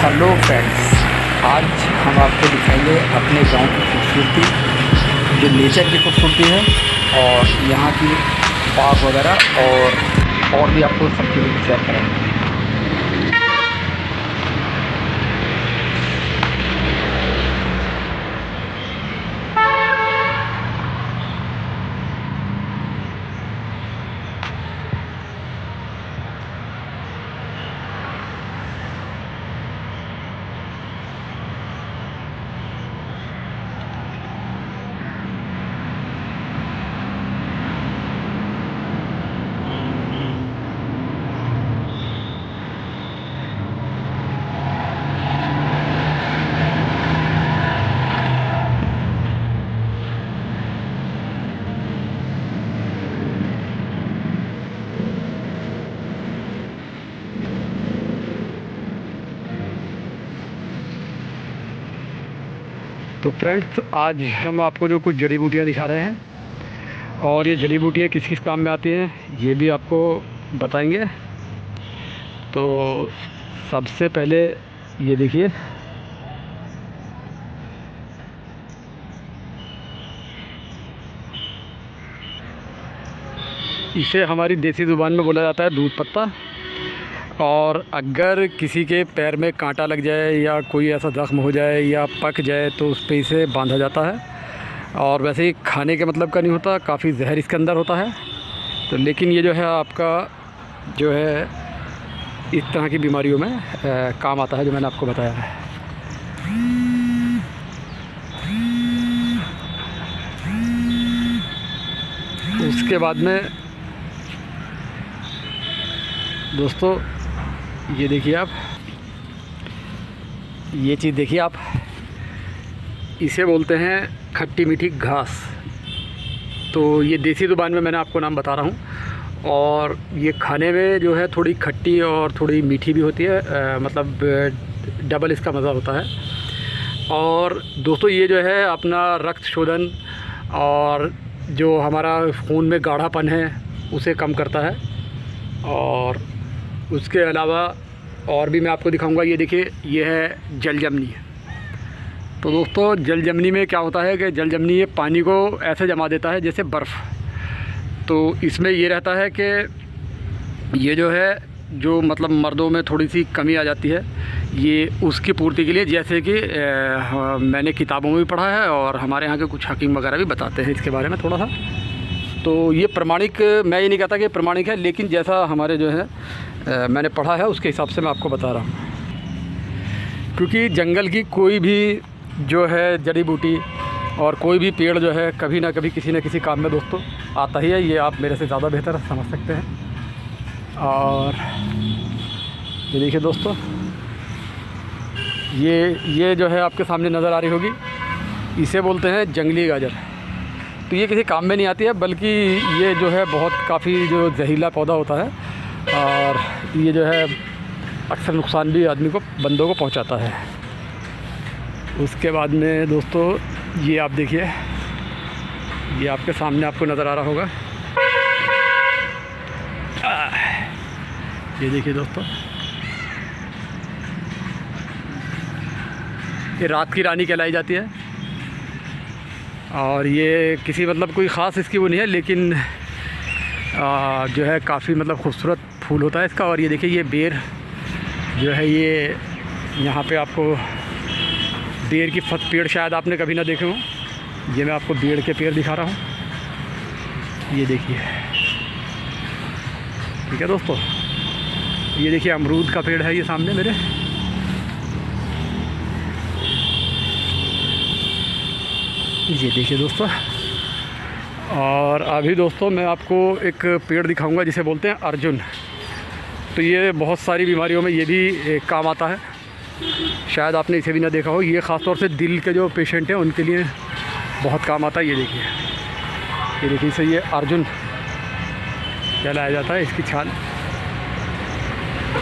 Hello friends, आज हम आपको दिखाएंगे अपने गांव की खूबसूरती, जो नेचर की खूबसूरती है और यहाँ की पार्क वगैरह और भी आपको सब चीज़ें शेयर करेंगे। तो फ्रेंड्स, आज हम आपको जो कुछ जड़ी बूटियाँ दिखा रहे हैं और ये जड़ी बूटियाँ किस किस काम में आती हैं ये भी आपको बताएंगे। तो सबसे पहले ये देखिए, इसे हमारी देसी ज़ुबान में बोला जाता है दूध पत्ता। और अगर किसी के पैर में कांटा लग जाए या कोई ऐसा ज़ख्म हो जाए या पक जाए तो उस पे इसे बांधा जाता है। और वैसे ही खाने के मतलब का नहीं होता, काफ़ी जहर इसके अंदर होता है। तो लेकिन ये जो है आपका जो है इस तरह की बीमारियों में काम आता है, जो मैंने आपको बताया है। उसके बाद में दोस्तों ये देखिए आप, ये चीज़ देखिए आप, इसे बोलते हैं खट्टी मीठी घास। तो ये देसी ज़ुबान में मैंने आपको नाम बता रहा हूँ। और ये खाने में जो है थोड़ी खट्टी और थोड़ी मीठी भी होती है, मतलब डबल इसका मज़ा होता है। और दोस्तों ये जो है अपना रक्त शोधन और जो हमारा खून में गाढ़ापन है उसे कम करता है। और उसके अलावा और भी मैं आपको दिखाऊंगा। ये देखिए, ये है जलजमनी। तो दोस्तों जलजमनी में क्या होता है कि जलजमनी ये पानी को ऐसे जमा देता है जैसे बर्फ़। तो इसमें ये रहता है कि ये जो है जो मतलब मर्दों में थोड़ी सी कमी आ जाती है, ये उसकी पूर्ति के लिए, जैसे कि मैंने किताबों में भी पढ़ा है और हमारे यहाँ के कुछ हकीम वगैरह भी बताते हैं इसके बारे में थोड़ा सा। तो ये प्रमाणिक, मैं ये नहीं कहता कि प्रमाणिक है, लेकिन जैसा हमारे जो है मैंने पढ़ा है उसके हिसाब से मैं आपको बता रहा हूँ। क्योंकि जंगल की कोई भी जो है जड़ी बूटी और कोई भी पेड़ जो है कभी ना कभी किसी न किसी काम में दोस्तों आता ही है। ये आप मेरे से ज़्यादा बेहतर समझ सकते हैं। और ये देखिए दोस्तों, ये जो है आपके सामने नज़र आ रही होगी, इसे बोलते हैं जंगली गाजर। तो ये किसी काम में नहीं आती है, बल्कि ये जो है बहुत काफ़ी जो जहरीला पौधा होता है और ये जो है अक्सर नुकसान भी आदमी को, बंदों को पहुंचाता है। उसके बाद में दोस्तों ये आप देखिए, ये आपके सामने आपको नज़र आ रहा होगा, ये देखिए दोस्तों, ये रात की रानी कहलाई जाती है। और ये किसी मतलब कोई ख़ास इसकी वो नहीं है, लेकिन जो है काफ़ी मतलब खूबसूरत फूल होता है इसका। और ये देखिए, ये बेर जो है, ये यहाँ पे आपको बेर की पेड़ शायद आपने कभी ना देखे हों। ये मैं आपको बेर के पेड़ दिखा रहा हूँ, ये देखिए, ठीक है दोस्तों। ये देखिए अमरूद का पेड़ है ये सामने मेरे। ये देखिए दोस्तों। और अभी दोस्तों मैं आपको एक पेड़ दिखाऊंगा जिसे बोलते हैं अर्जुन। तो ये बहुत सारी बीमारियों में ये भी काम आता है, शायद आपने इसे भी ना देखा हो। ये ख़ास तौर से दिल के जो पेशेंट हैं उनके लिए बहुत काम आता है। ये देखिए इसे ये अर्जुन कहलाया जाता है। इसकी छाल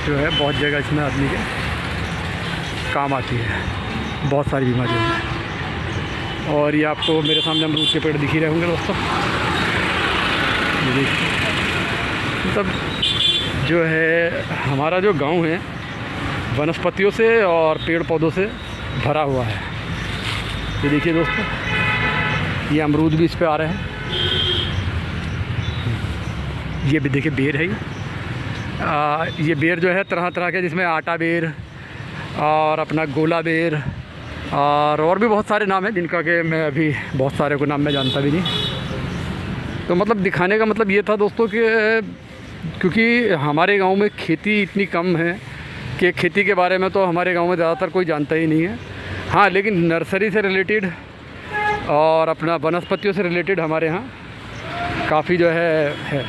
जो है बहुत जगह इसमें आदमी के काम आती है, बहुत सारी बीमारियों में। और ये आपको मेरे सामने अमरूद के पेड़ दिख ही रहे होंगे दोस्तों। ये देखिए, मतलब जो है हमारा जो गांव है वनस्पतियों से और पेड़ पौधों से भरा हुआ है। ये देखिए दोस्तों, ये अमरूद भी इस पे आ रहे हैं। ये भी देखिए बेर है। ये बेर जो है तरह तरह के, जिसमें आटा बेर और अपना गोला बेर और भी बहुत सारे नाम हैं, जिनका कि मैं अभी बहुत सारे को नाम मैं जानता भी नहीं। तो मतलब दिखाने का मतलब ये था दोस्तों कि क्योंकि हमारे गांव में खेती इतनी कम है कि खेती के बारे में तो हमारे गांव में ज़्यादातर कोई जानता ही नहीं है। हाँ, लेकिन नर्सरी से रिलेटेड और अपना वनस्पतियों से रिलेटेड हमारे यहाँ काफ़ी जो है।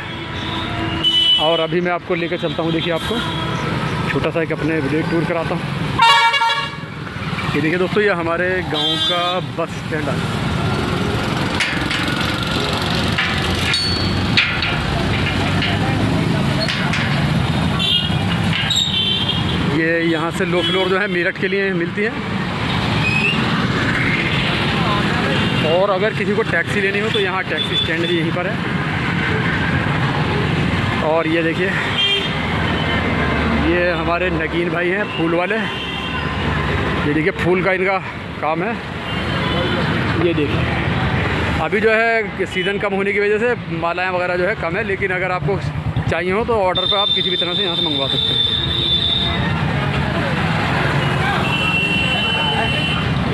और अभी मैं आपको लेकर चलता हूँ, देखिए आपको छोटा सा एक अपने विलेज टूर कराता हूँ। ये देखिए दोस्तों, ये हमारे गांव का बस स्टैंड है। ये यहाँ से लो फ्लोर जो है मेरठ के लिए मिलती है, और अगर किसी को टैक्सी लेनी हो तो यहाँ टैक्सी स्टैंड भी यहीं पर है। और ये देखिए, ये हमारे नगीन भाई हैं फूल वाले। ये देखिए फूल का इनका काम है। ये देखिए अभी जो है सीज़न कम होने की वजह से मालाएँ वगैरह जो है कम है, लेकिन अगर आपको चाहिए हो तो ऑर्डर पे आप किसी भी तरह से यहाँ से मंगवा सकते हैं।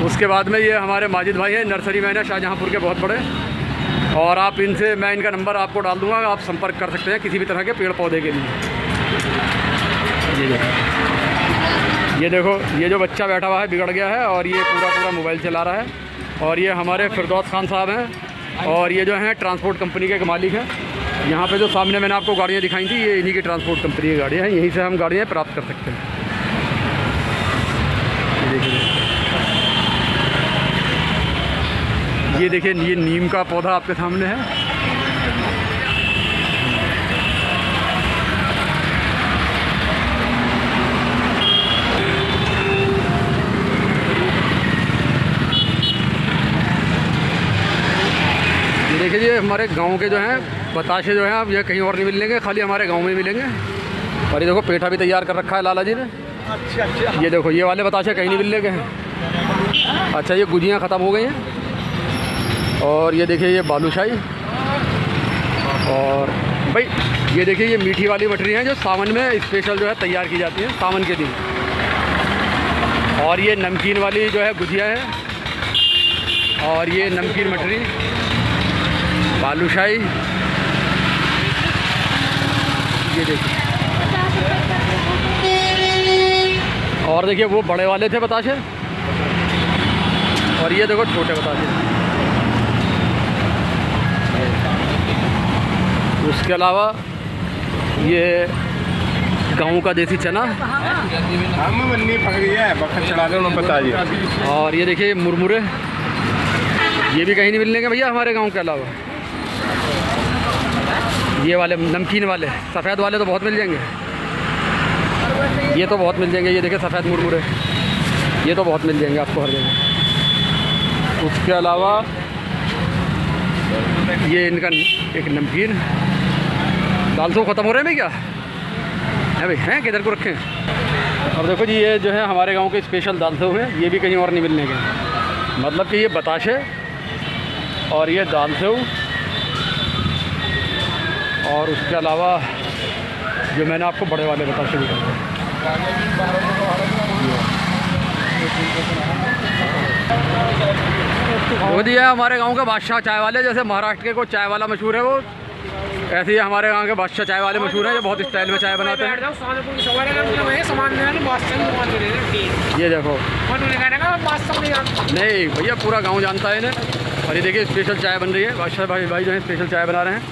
उसके बाद में ये हमारे माजिद भाई हैं, नर्सरी मैन है शाहजहाँपुर के बहुत बड़े, और आप इनसे, मैं इनका नंबर आपको डाल दूँगा, आप संपर्क कर सकते हैं किसी भी तरह के पेड़ पौधे के लिए। ये देखो, ये जो बच्चा बैठा हुआ है बिगड़ गया है और ये पूरा मोबाइल चला रहा है। और ये हमारे फिरदौस खान साहब हैं, और ये जो हैं ट्रांसपोर्ट कंपनी के मालिक हैं। यहाँ पे जो सामने मैंने आपको गाड़ियाँ दिखाई थी, ये इन्हीं की ट्रांसपोर्ट कंपनी की गाड़ियाँ हैं, यहीं से हम गाड़ियाँ प्राप्त कर सकते हैं। ये देखिए, ये नीम का पौधा आपके सामने है। देखिए, ये हमारे गांव के जो हैं बताशे जो हैं, अब ये कहीं और नहीं मिलेंगे, खाली हमारे गांव में मिलेंगे। और ये देखो पेठा भी तैयार कर रखा है लाला जी ने। अच्छा। ये देखो, ये वाले बताशे कहीं नहीं मिलेंगे हैं। अच्छा, ये गुजियाँ ख़त्म हो गई हैं। और ये देखिए, ये बालूशाही। और भाई ये देखिए, ये मीठी वाली मठरी हैं जो सावन में स्पेशल जो है तैयार की जाती है, सावन के दिन। और ये नमकीन वाली जो है गुजिया है। और ये नमकीन मठरी, बालूशाही। ये देखिए, और देखिए वो बड़े वाले थे बताशे, और ये देखो छोटे बताशे। उसके अलावा ये गाँव का देसी चना, और ये देखिए मुरमुरे, ये भी कहीं नहीं मिलेंगे भैया हमारे गांव के अलावा। ये वाले नमकीन वाले सफ़ेद वाले तो बहुत मिल जाएंगे, ये तो बहुत मिल जाएंगे। ये देखिए सफ़ेद मुरमुरे, ये तो बहुत मिल जाएंगे आपको हर जगह। उसके अलावा ये इनका एक नमकीन। दाल तो ख़त्म हो रहे हैं क्या है भाई, हैं किधर को रखें। अब देखो जी, ये जो है हमारे गांव के स्पेशल दाल सेव हैं, ये भी कहीं और नहीं मिलने के। मतलब कि ये बताशे और ये दाल सेव, और उसके अलावा जो मैंने आपको बड़े वाले बताशे दिखाए। वो दिया है हमारे गांव के बादशाह चाय वाले, जैसे महाराष्ट्र के को चाय वाला मशहूर है, वो ऐसे ही हमारे गांव के बादशाह चाय वाले मशहूर हैं, जो बहुत स्टाइल में चाय बनाते हैं। ये देखो, नहीं भैया पूरा गांव जानता है इन्हें। और ये देखिए स्पेशल चाय बन रही है, बादशाह भाई जो है स्पेशल चाय बना रहे हैं।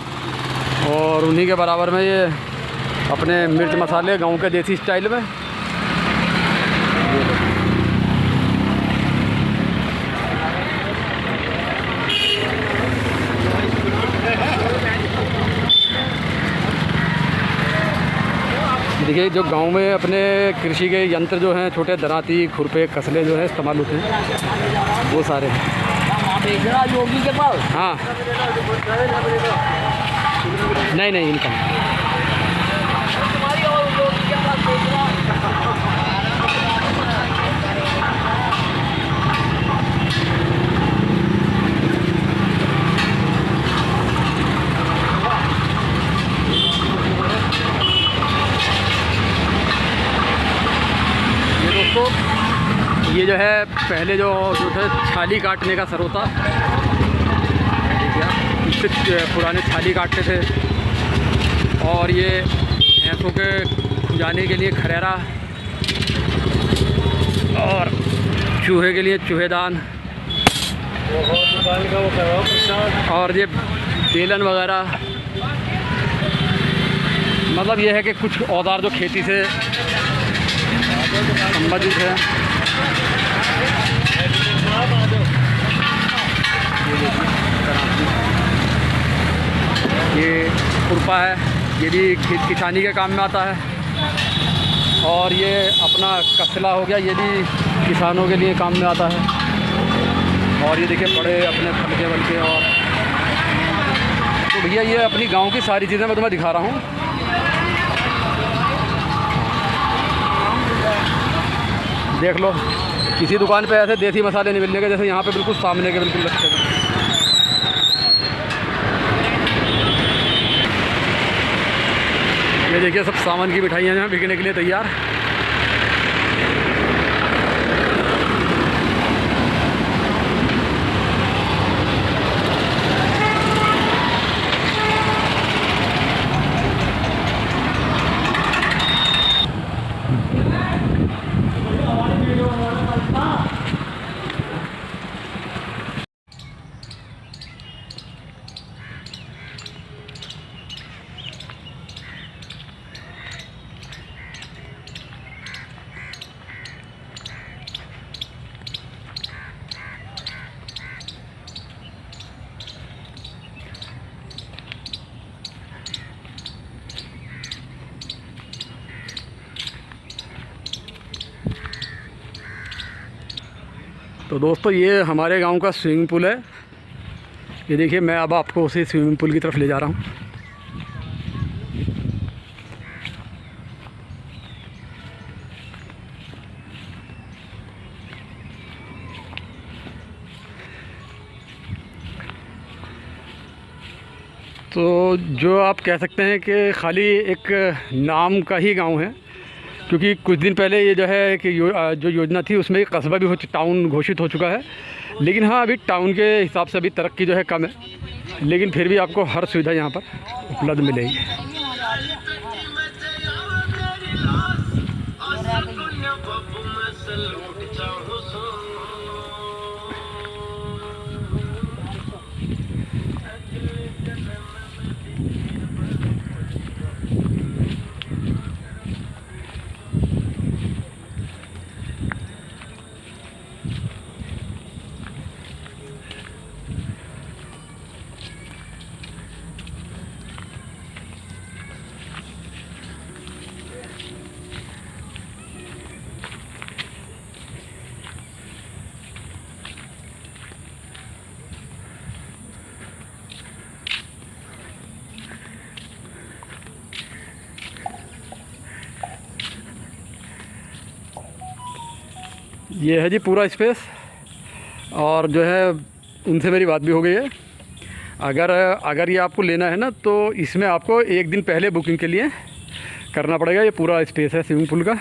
और उन्हीं के बराबर में ये अपने मिर्च मसाले गांव के देसी स्टाइल में। देखिए, जो गांव में अपने कृषि के यंत्र जो हैं, छोटे दराती, खुरपे, कसले जो है इस्तेमाल होते हैं, वो सारे हैं। योगी के पास? हाँ, नहीं इनका। दोस्तों, ये जो है पहले जो थे छाली काटने का सरोता, देखिए आप, इससे पुराने छाली काटते थे। और ये भैंसों के खुजाने के लिए खरेरा, और चूहे के लिए चूहेदान, और ये बेलन वगैरह। मतलब ये है कि कुछ औजार जो खेती से संबंधित है। ये खुरपा है, ये भी खेत किसानी के काम में आता है। और ये अपना कसला हो गया, ये भी किसानों के लिए काम में आता है। और ये देखिए बड़े अपने फलके वलके। और तो भैया ये अपनी गांव की सारी चीज़ें मैं तुम्हें दिखा रहा हूँ। देख लो, किसी दुकान पे ऐसे देसी मसाले नहीं मिलने के जैसे यहाँ पे बिल्कुल सामने के बिल्कुल रखे हैं। ये देखिए सब सामान की मिठाइयाँ हैं बिकने के लिए तैयार। तो दोस्तों, ये हमारे गांव का स्विमिंग पूल है। ये देखिए, मैं अब आपको उसी स्विमिंग पूल की तरफ ले जा रहा हूँ। तो जो आप कह सकते हैं कि खाली एक नाम का ही गांव है, क्योंकि कुछ दिन पहले ये जो है कि जो योजना थी उसमें एक कस्बा भी टाउन घोषित हो चुका है। लेकिन हाँ, अभी टाउन के हिसाब से अभी तरक्की जो है कम है, लेकिन फिर भी आपको हर सुविधा यहाँ पर उपलब्ध मिलेगी। ये है जी पूरा स्पेस। और जो है उनसे मेरी बात भी हो गई है। अगर ये आपको लेना है ना, तो इसमें आपको एक दिन पहले बुकिंग के लिए करना पड़ेगा। ये पूरा स्पेस है स्विमिंग पूल का,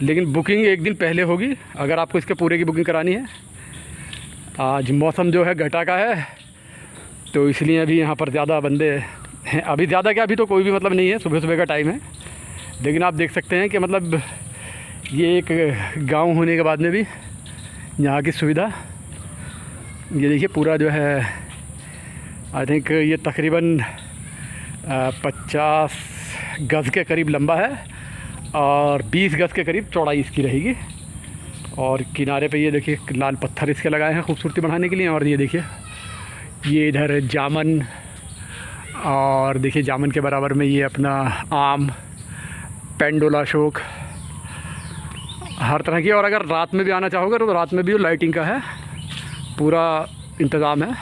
लेकिन बुकिंग एक दिन पहले होगी अगर आपको इसके पूरे की बुकिंग करानी है। आज मौसम जो है घटा का है, तो इसलिए अभी यहाँ पर ज़्यादा बंदे हैं। अभी ज़्यादा क्या, अभी तो कोई भी मतलब नहीं है, सुबह सुबह का टाइम है। लेकिन आप देख सकते हैं कि मतलब ये एक गांव होने के बाद में भी यहाँ की सुविधा। ये देखिए पूरा जो है, आई थिंक ये तकरीबन 50 गज़ के करीब लंबा है और 20 गज़ के करीब चौड़ाई इसकी रहेगी। और किनारे पे ये देखिए लाल पत्थर इसके लगाए हैं खूबसूरती बढ़ाने के लिए। और ये देखिए, ये इधर जामुन, और देखिए जामुन के बराबर में ये अपना आम, पेंडोला अशोक, हर तरह की। और अगर रात में भी आना चाहोगे तो रात में भी लाइटिंग का है, पूरा इंतज़ाम है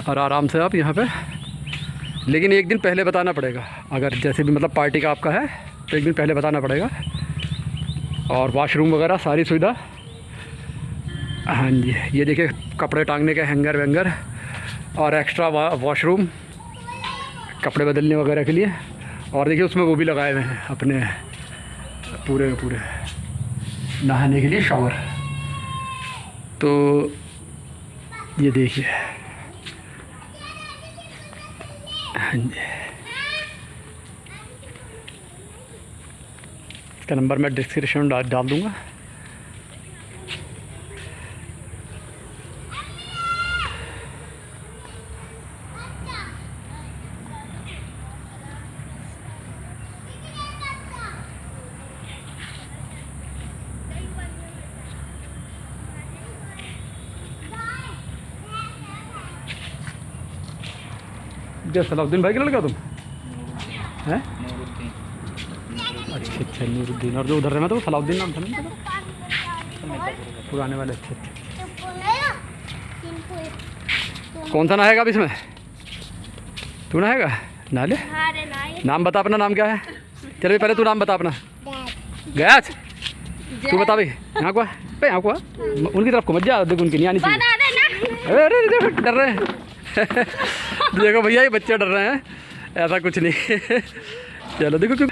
और आराम से आप यहाँ पे। लेकिन एक दिन पहले बताना पड़ेगा, अगर जैसे भी मतलब पार्टी का आपका है तो एक दिन पहले बताना पड़ेगा। और वॉशरूम वगैरह सारी सुविधा। हाँ जी, ये देखिए कपड़े टांगने के हैंगर वैंगर और एक्स्ट्रा वॉशरूम कपड़े बदलने वगैरह के लिए। और देखिए उसमें वो भी लगाए हुए हैं अपने पूरे। नहाने के लिए शॉवर। तो ये देखिए, हाँ जी, इसका नंबर मैं डिस्क्रिप्शन में डाल दूँगा। क्या सलाउद्दीन भाई का लड़का तुम हैं? अच्छा अच्छा, नूरुद्दीन। और जो उधर रहना था वो सलाउद्दीन नाम था ना पुराने वाले। अच्छा अच्छा, कौन सा नहाएगा अब इसमें? तू नहाएगा? नहा ले। नाम बता अपना, नाम क्या है? चल पहले तू नाम बता अपना। गया तू बता भाई। यहाँ को यहाँ को उनकी तरफ को मत जा, देखो उनकी नहीं आनी चाहिए। अरे डर रहे हैं देखो भैया, ये बच्चे डर रहे हैं, ऐसा कुछ नहीं चलो देखो क्यों।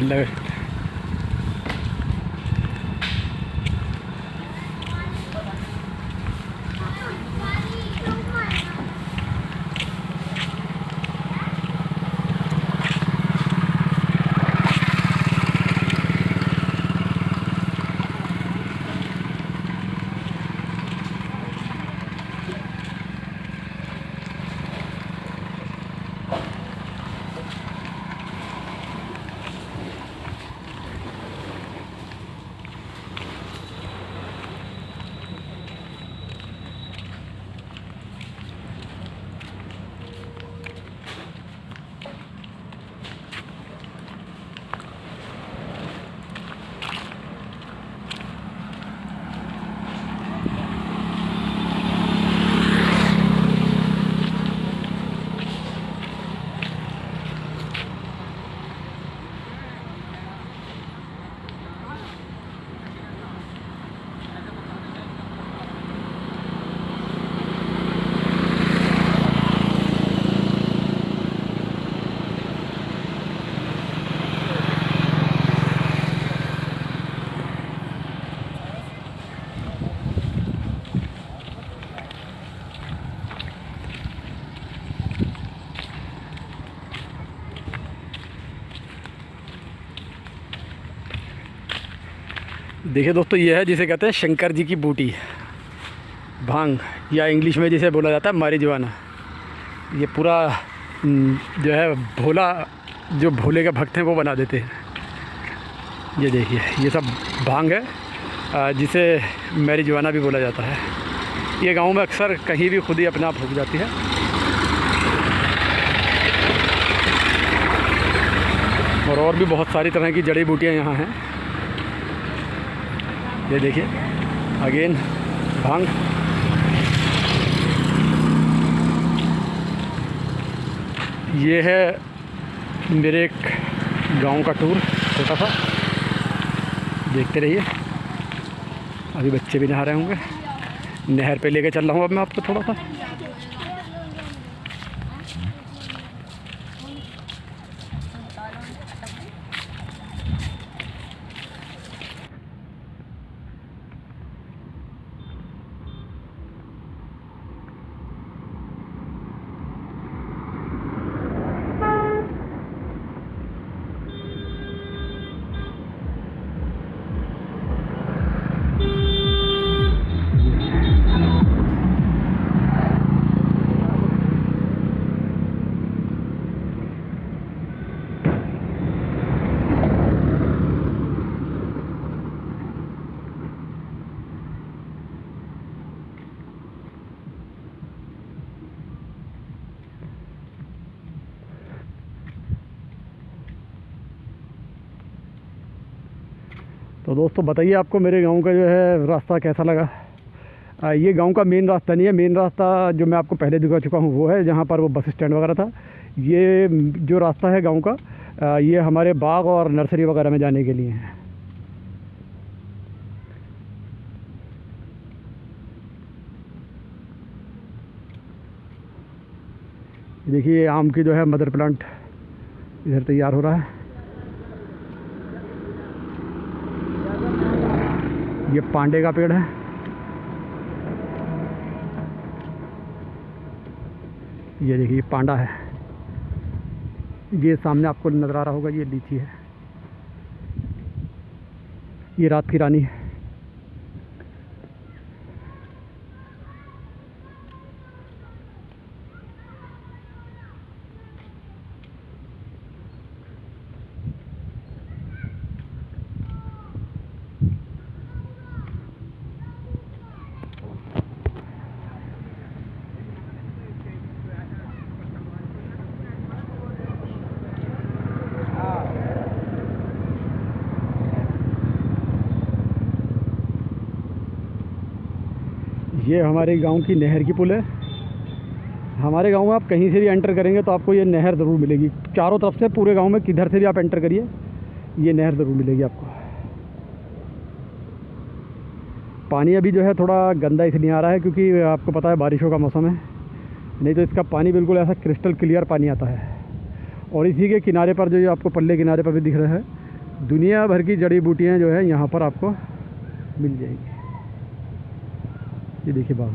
लगे। देखिए दोस्तों, ये है जिसे कहते हैं शंकर जी की बूटी, भांग, या इंग्लिश में जिसे बोला जाता है मारिजुआना। ये पूरा जो है भोला, जो भोले के भक्त हैं वो बना देते हैं। ये देखिए, ये सब भांग है जिसे मैरिजुआना भी बोला जाता है। ये गांव में अक्सर कहीं भी खुद ही अपने आप उग जाती है। और भी बहुत सारी तरह की जड़ी बूटियाँ यहाँ हैं। ये देखिए अगेन भांग। ये है मेरे एक गांव का टूर छोटा सा, देखते रहिए। अभी बच्चे भी नहा रहे होंगे। नहर पे लेके चल रहा हूँ अब मैं आपको थोड़ा सा। तो दोस्तों बताइए आपको मेरे गांव का जो है रास्ता कैसा लगा। ये गांव का मेन रास्ता नहीं है। मेन रास्ता जो मैं आपको पहले दिखा चुका हूँ वो है जहाँ पर वो बस स्टैंड वगैरह था। ये जो रास्ता है गांव का, ये हमारे बाग और नर्सरी वगैरह में जाने के लिए है। देखिए आम की जो है मदर प्लांट इधर तैयार हो रहा है। ये पांडे का पेड़ है। ये देखिए पांडा है। ये सामने आपको नज़र आ रहा होगा, ये लीची है। ये रात की रानी है। ये हमारे गांव की नहर की पुल है। हमारे गांव में आप कहीं से भी एंटर करेंगे तो आपको ये नहर ज़रूर मिलेगी। चारों तरफ से पूरे गांव में किधर से भी आप एंटर करिए, ये नहर ज़रूर मिलेगी आपको। पानी अभी जो है थोड़ा गंदा इसलिए आ रहा है क्योंकि आपको पता है बारिशों का मौसम है, नहीं तो इसका पानी बिल्कुल ऐसा क्रिस्टल क्लियर पानी आता है। और इसी के किनारे पर जो आपको पल्ले किनारे पर भी दिख रहा है, दुनिया भर की जड़ी बूटियाँ जो है यहाँ पर आपको मिल जाएगी। ये देखिए बाग।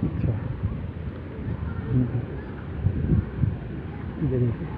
अच्छा ये देखिए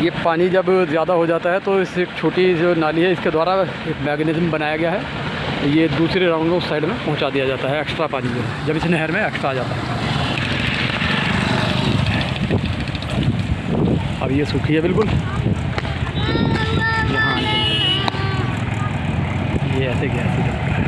ये पानी जब ज़्यादा हो जाता है तो इस एक छोटी जो नाली है इसके द्वारा एक मैकेनिज़्म बनाया गया है, ये दूसरे राउंड में उस साइड में पहुंचा दिया जाता है। एक्स्ट्रा पानी जो है जब इस नहर में एक्स्ट्रा आ जाता है। अब ये सूखी है बिल्कुल, यहाँ ये ऐसे गया ऐसे जाता है।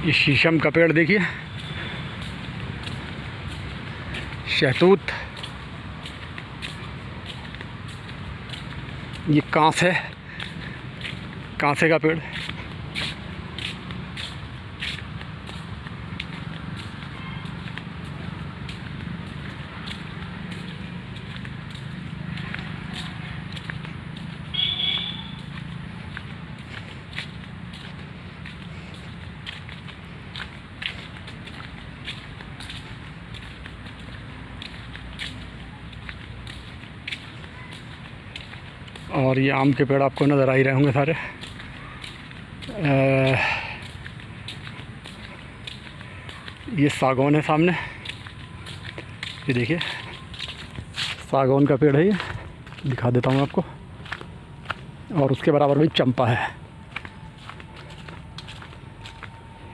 ये शीशम का पेड़ देखिए, शहतूत, ये कांस है, कांसे का पेड़। और ये आम के पेड़ आपको नज़र आ ही रहे होंगे सारे। ये सागौन है सामने, ये देखिए सागौन का पेड़ है, ये दिखा देता हूँ आपको। और उसके बराबर भी चंपा है,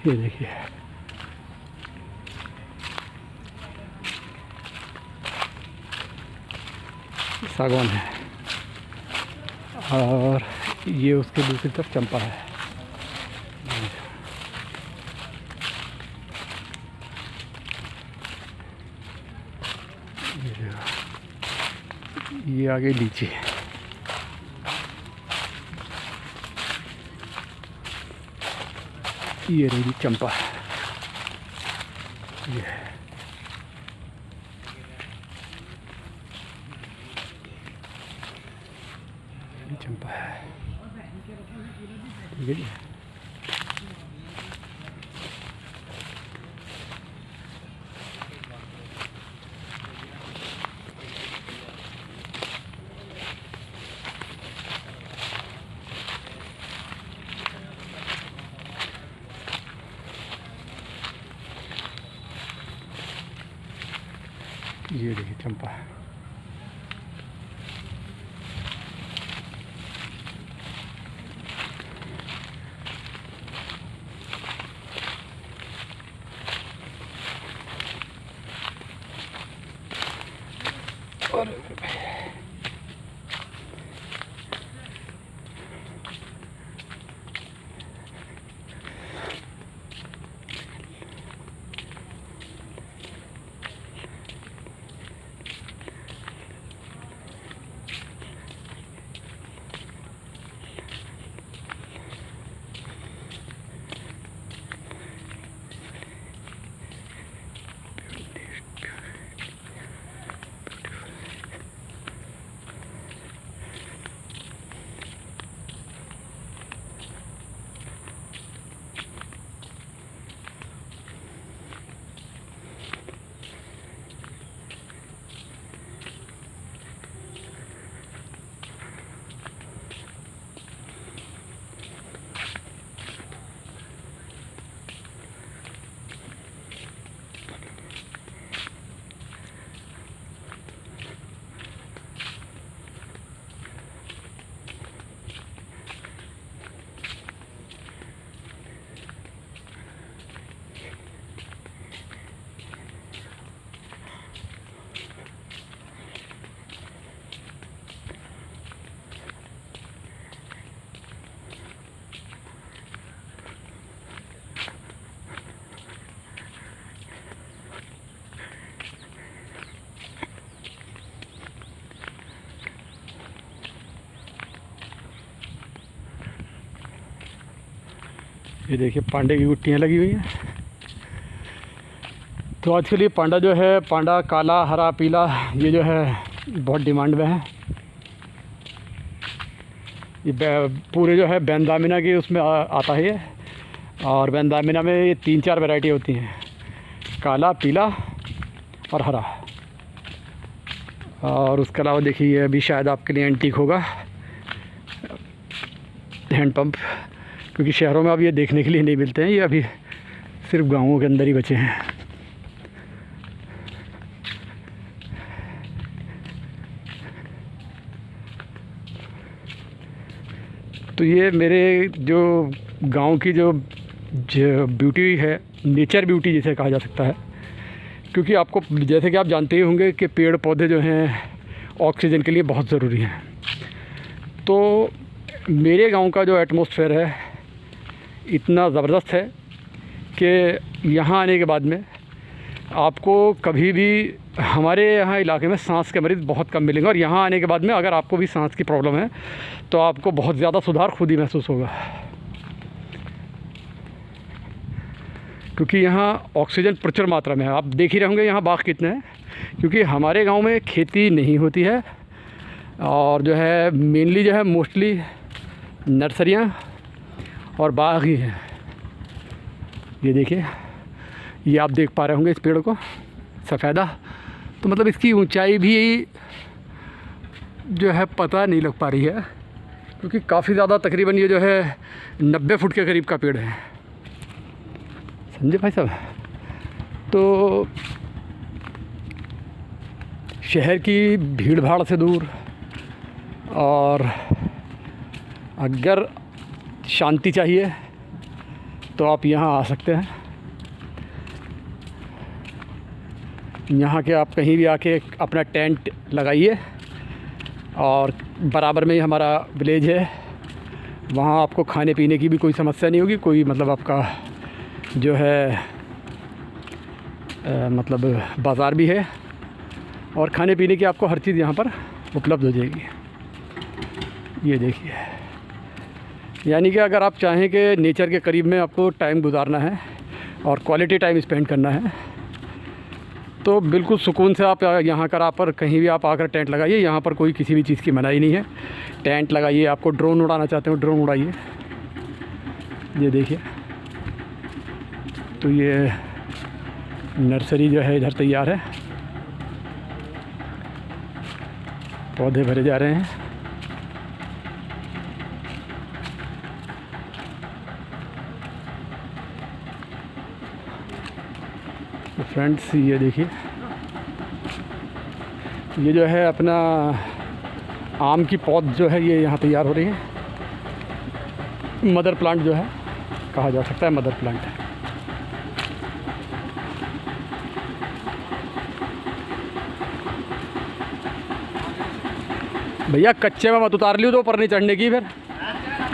ये देखिए। सागौन है और ये उसके दूसरी तरफ चंपा है। ये आगे लीची, ये रही चंपा, ये चंपा है, ठीक है। ये देखिए चंपा, और ये देखिए पांडे की गुट्टियाँ लगी हुई हैं। तो आजकल ये पांडा जो है, पांडा काला, हरा, पीला, ये जो है बहुत डिमांड में है। ये पूरे जो है बैंदामिना की उसमें आता है ये। और बैंदामिना में ये 3-4 वैरायटी होती हैं, काला, पीला और हरा। और उसके अलावा देखिए अभी शायद आपके लिए एंटीक होगा हैंड पंप, क्योंकि शहरों में अब ये देखने के लिए नहीं मिलते हैं, ये अभी सिर्फ गाँवों के अंदर ही बचे हैं। तो ये मेरे जो गांव की जो ब्यूटी है, नेचर ब्यूटी जिसे कहा जा सकता है, क्योंकि आपको जैसे कि आप जानते ही होंगे कि पेड़ पौधे जो हैं ऑक्सीजन के लिए बहुत ज़रूरी हैं। तो मेरे गांव का जो एटमॉस्फेयर है इतना ज़बरदस्त है कि यहाँ आने के बाद में आपको कभी भी हमारे यहाँ इलाके में सांस के मरीज़ बहुत कम मिलेंगे। और यहाँ आने के बाद में अगर आपको भी सांस की प्रॉब्लम है तो आपको बहुत ज़्यादा सुधार खुद ही महसूस होगा, क्योंकि यहाँ ऑक्सीजन प्रचुर मात्रा में है। आप देख ही रहे होंगे यहाँ बाग कितने हैं, क्योंकि हमारे गांव में खेती नहीं होती है और जो है मेनली जो है मोस्टली नर्सरियाँ और बाग ही हैं। ये देखिए, ये आप देख पा रहे होंगे इस पेड़ को, सफ़ेदा। तो मतलब इसकी ऊंचाई भी जो है पता नहीं लग पा रही है, क्योंकि काफ़ी ज़्यादा, तकरीबन ये जो है 90 फुट के करीब का पेड़ है, समझे भाई साहब। तो शहर की भीड़ भाड़ से दूर और अगर शांति चाहिए तो आप यहाँ आ सकते हैं। यहाँ के आप कहीं भी आके अपना टेंट लगाइए और बराबर में ही हमारा विलेज है, वहाँ आपको खाने पीने की भी कोई समस्या नहीं होगी। कोई मतलब आपका जो है मतलब बाज़ार भी है और खाने पीने की आपको हर चीज़ यहाँ पर उपलब्ध हो जाएगी। ये देखिए, यानी कि अगर आप चाहें कि नेचर के करीब में आपको टाइम गुजारना है और क्वालिटी टाइम स्पेंड करना है तो बिल्कुल सुकून से आप यहाँ पर कहीं भी आप आकर टेंट लगाइए। यहाँ पर कोई किसी भी चीज़ की मनाही नहीं है। टेंट लगाइए, आपको ड्रोन उड़ाना चाहते हो ड्रोन उड़ाइए। ये देखिए, तो ये नर्सरी जो है इधर तैयार है, पौधे भरे जा रहे हैं। तो फ्रेंड्स ये देखिए, ये जो है अपना आम की पौध जो है ये यहाँ तैयार हो रही है। मदर प्लांट जो है कहा जा सकता है, मदर प्लांट है। भैया कच्चे में मत उतार लियो तो ऊपर नहीं चढ़ने की, फिर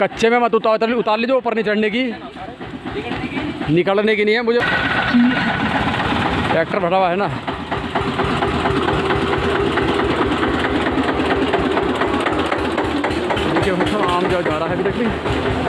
कच्चे में मत उतार लीजिए ऊपर नहीं चढ़ने की, निकलने की नहीं है। मुझे ट्रैक्टर भरा हुआ है ना। देखिए आम जो जा रहा है अभी, देख लीजिए।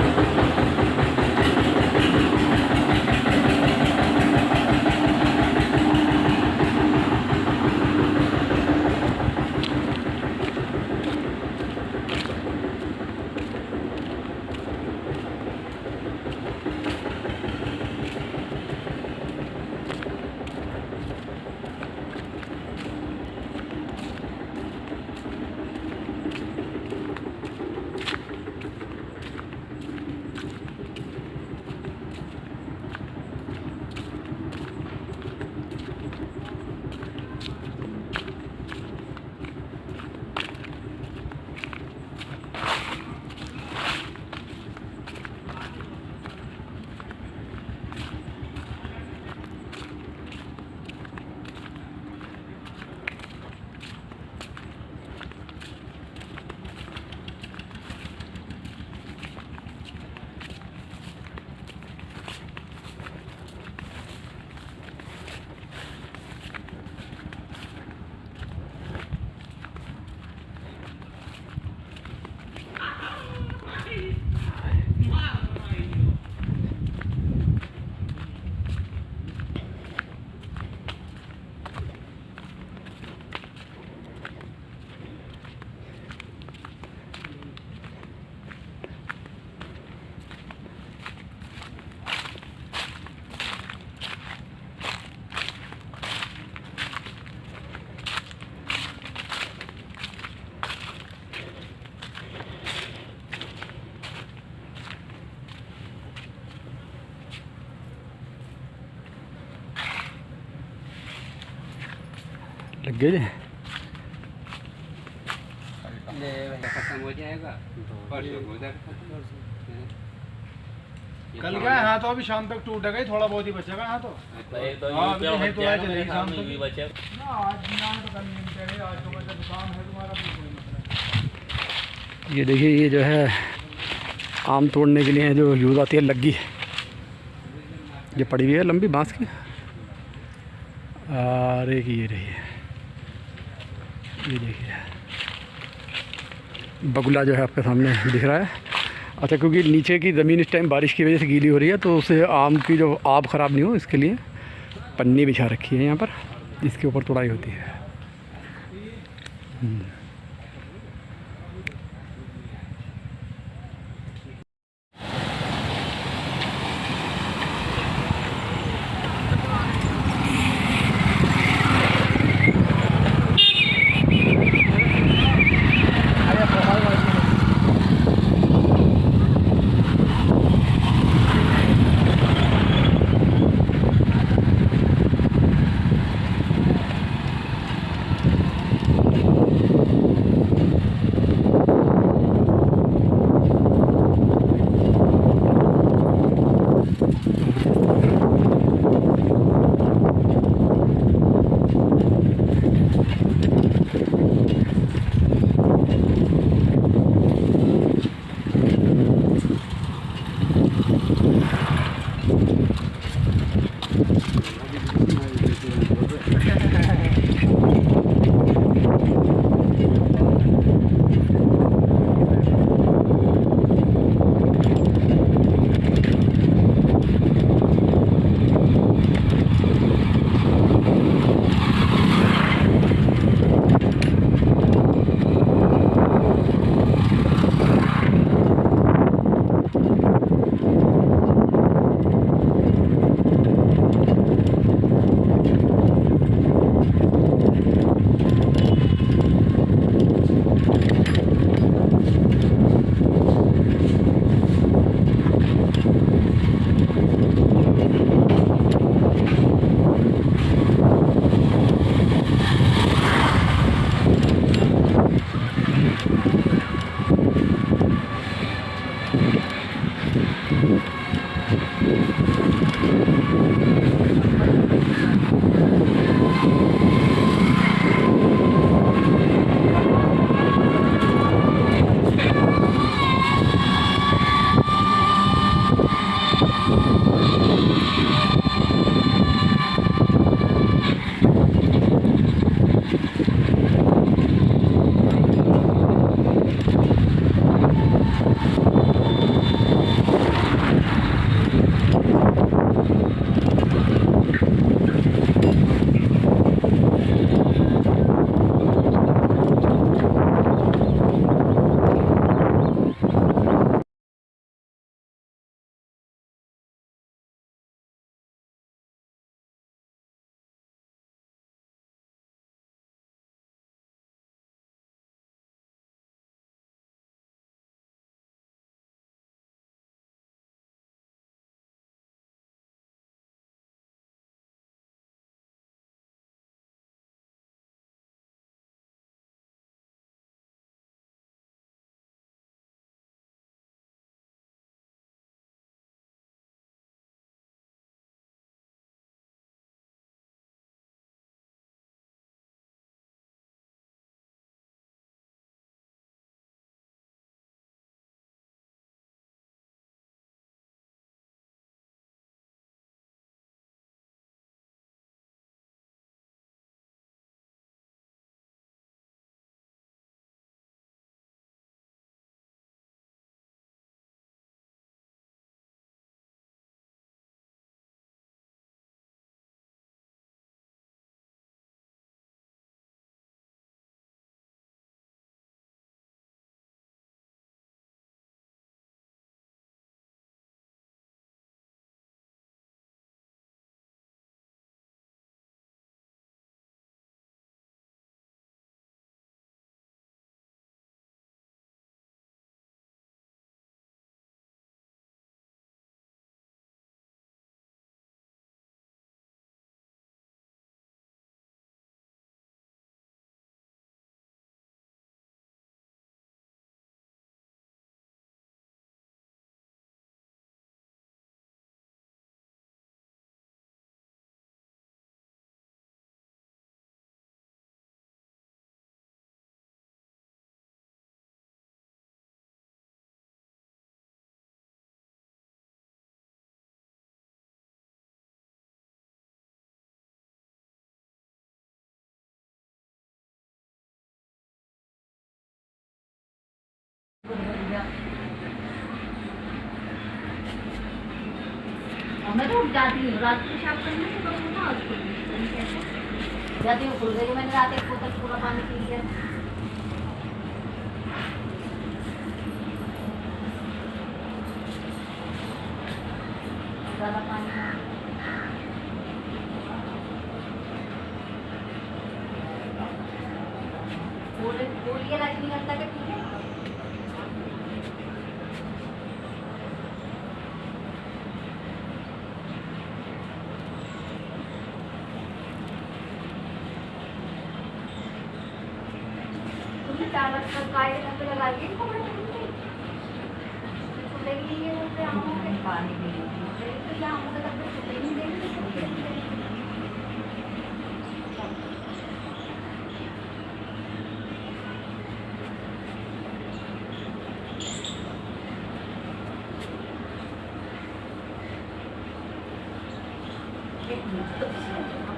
लग गए जी। खत्म हो जाएगा परसों हो जाएगा। कल क्या है? हाँ तो अभी शाम तक टूटेगा ही, थोड़ा बहुत ही बचेगा। हाँ तो हाँ अभी नहीं तो चलेगी शाम तक ना। आज ना तो कल नहीं चलेगा, आज तो मतलब काम है तुम्हारा, कोई मतलब। ये देखिए, ये जो है आम तोड़ने के लिए जो यूज़ आती है लग्गी, ये पड़ी हुई है लंबी बांस की। और एक ये रही है, ये देखिए बगुला जो है आपके सामने दिख रहा है। अच्छा, क्योंकि नीचे की ज़मीन इस टाइम बारिश की वजह से गीली हो रही है, तो उससे आम की जो आब ख़राब नहीं हो इसके लिए पन्नी बिछा रखी है यहाँ पर, जिसके ऊपर तोड़ाई होती है। मैं तो उठ जाती हूँ रात को शाम करने से तो ना जाती हूँ खुल गई मैंने रात एक बोतल पूरा पानी पी लिया ज़्यादा पानी बोलिए रजनीगंधा के ठीक है चावल का काय के तक लगाइए कपड़े छूटेगी ये बोलते आमों के पानी भी तो ये आमों के तक छूटे नहीं देंगे एक मिनट